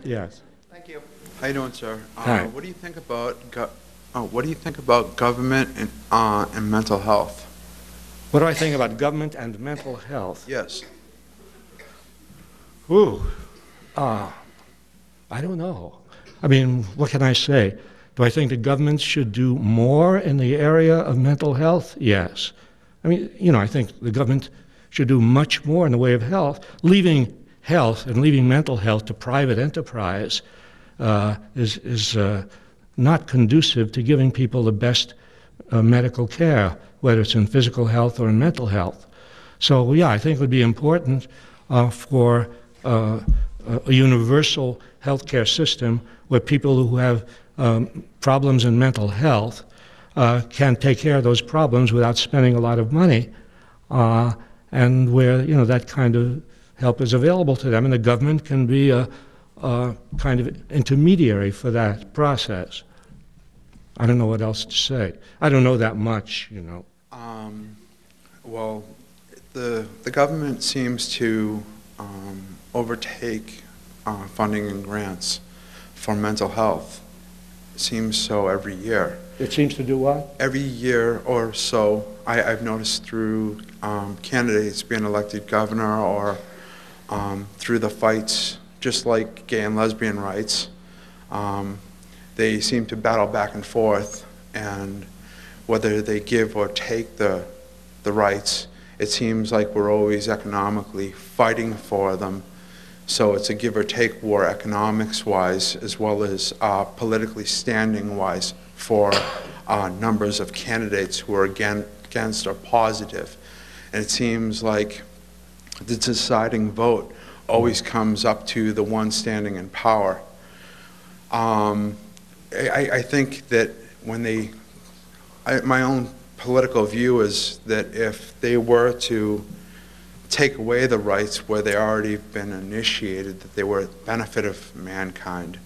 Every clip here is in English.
Yes. Thank you. How you doing, sir? Hi. What do you think about government and mental health? What do I think about government and mental health? Yes. Ooh, I don't know. I mean, what can I say? Do I think the government should do more in the area of mental health? Yes. I mean, I think the government should do much more in the way of health. Leaving health and leaving mental health to private enterprise is not conducive to giving people the best medical care, whether it's in physical health or in mental health. So, yeah, I think it would be important for a universal healthcare system where people who have problems in mental health can take care of those problems without spending a lot of money, and where that kind of help is available to them, and the government can be a kind of intermediary for that process. I don't know what else to say. I don't know that much, Well, the government seems to overtake funding and grants for mental health. It seems so every year. It seems to do what? Every year or so, I've noticed through candidates being elected governor or through the fights, just like gay and lesbian rights, they seem to battle back and forth, and whether they give or take the rights, it seems like we're always economically fighting for them. So it's a give or take war economics-wise as well as politically standing-wise for numbers of candidates who are against or positive. And it seems like the deciding vote always comes up to the one standing in power. I think that when my own political view is that if they were to take away the rights where they already been initiated, that they were at the benefit of mankind,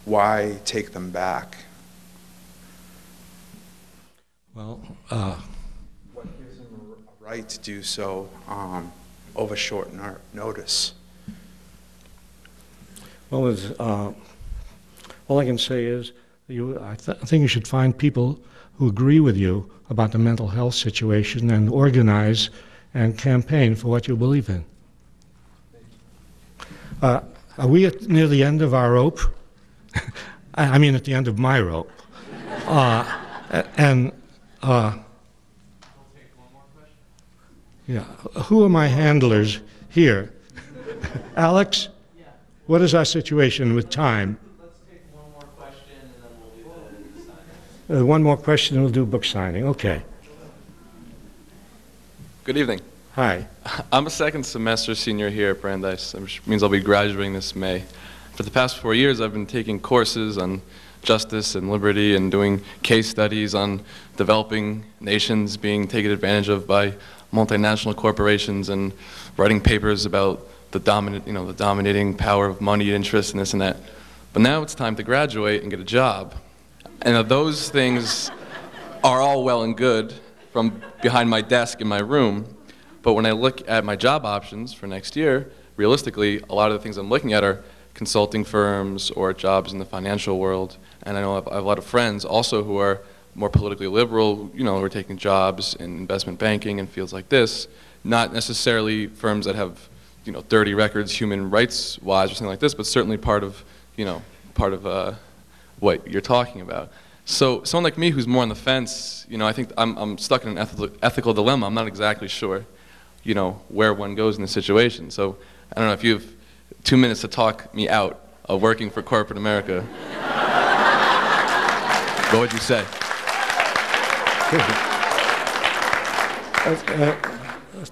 why take them back? Well, what gives them a right to do so over short notice? Well, all I can say is I think you should find people who agree with you about the mental health situation and organize and campaign for what you believe in. Are we near the end of our rope? I mean at the end of my rope. And We'll take one more question. yeah, who are my handlers here? Alex? Yeah. What is our situation with time? Let's take one more question and then we'll do the signing. One more question and we'll do book signing. Okay. Good evening. Hi. I'm a second semester senior here at Brandeis, which means I'll be graduating this May. For the past 4 years, I've been taking courses on justice and liberty and doing case studies on developing nations being taken advantage of by multinational corporations and writing papers about the dominating power of money, interest, and this and that. But now it's time to graduate and get a job. And those things are all well and good from behind my desk in my room. But when I look at my job options for next year, realistically, a lot of the things I'm looking at are consulting firms or jobs in the financial world. And I know I have a lot of friends also who are more politically liberal, who are taking jobs in investment banking and fields like this, not necessarily firms that have, dirty records human rights wise or something like this, but certainly part of what you're talking about. So someone like me who's more on the fence, I think I'm stuck in an ethical dilemma. I'm not exactly sure, where one goes in the situation. So I don't know if you have 2 minutes to talk me out of working for corporate America. What would you say?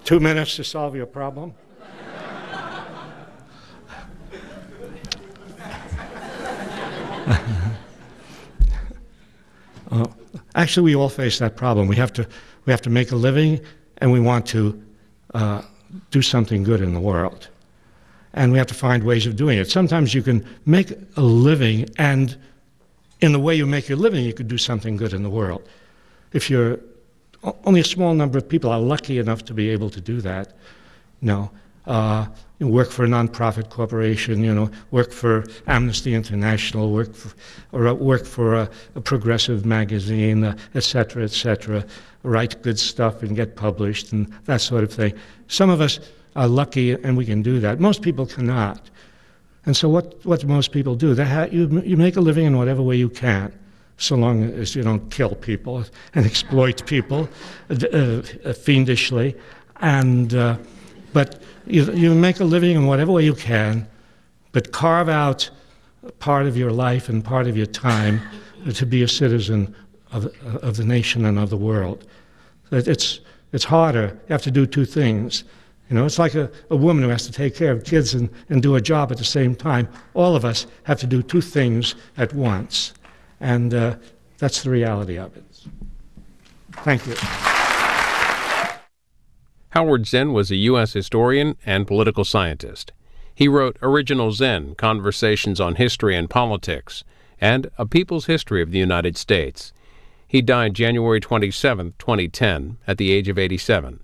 2 minutes to solve your problem? Actually, we all face that problem. We have to make a living, and we want to do something good in the world. And we have to find ways of doing it. Sometimes you can make a living, and in the way you make your living, you could do something good in the world. If only a small number of people are lucky enough to be able to do that, work for a nonprofit corporation, work for Amnesty International, work for a progressive magazine, et cetera, write good stuff and get published and that sort of thing. Some of us are lucky and we can do that. Most people cannot. And so what do most people do? You make a living in whatever way you can, so long as you don't kill people and exploit people fiendishly. But you make a living in whatever way you can, but carve out part of your life and part of your time to be a citizen of the nation and of the world. It's harder. You have to do two things. It's like a woman who has to take care of kids and do a job at the same time. All of us have to do two things at once. And that's the reality of it. Thank you. Howard Zinn was a U.S. historian and political scientist. He wrote Original Zinn, Conversations on History and Politics, and A People's History of the United States. He died January 27, 2010, at the age of 87.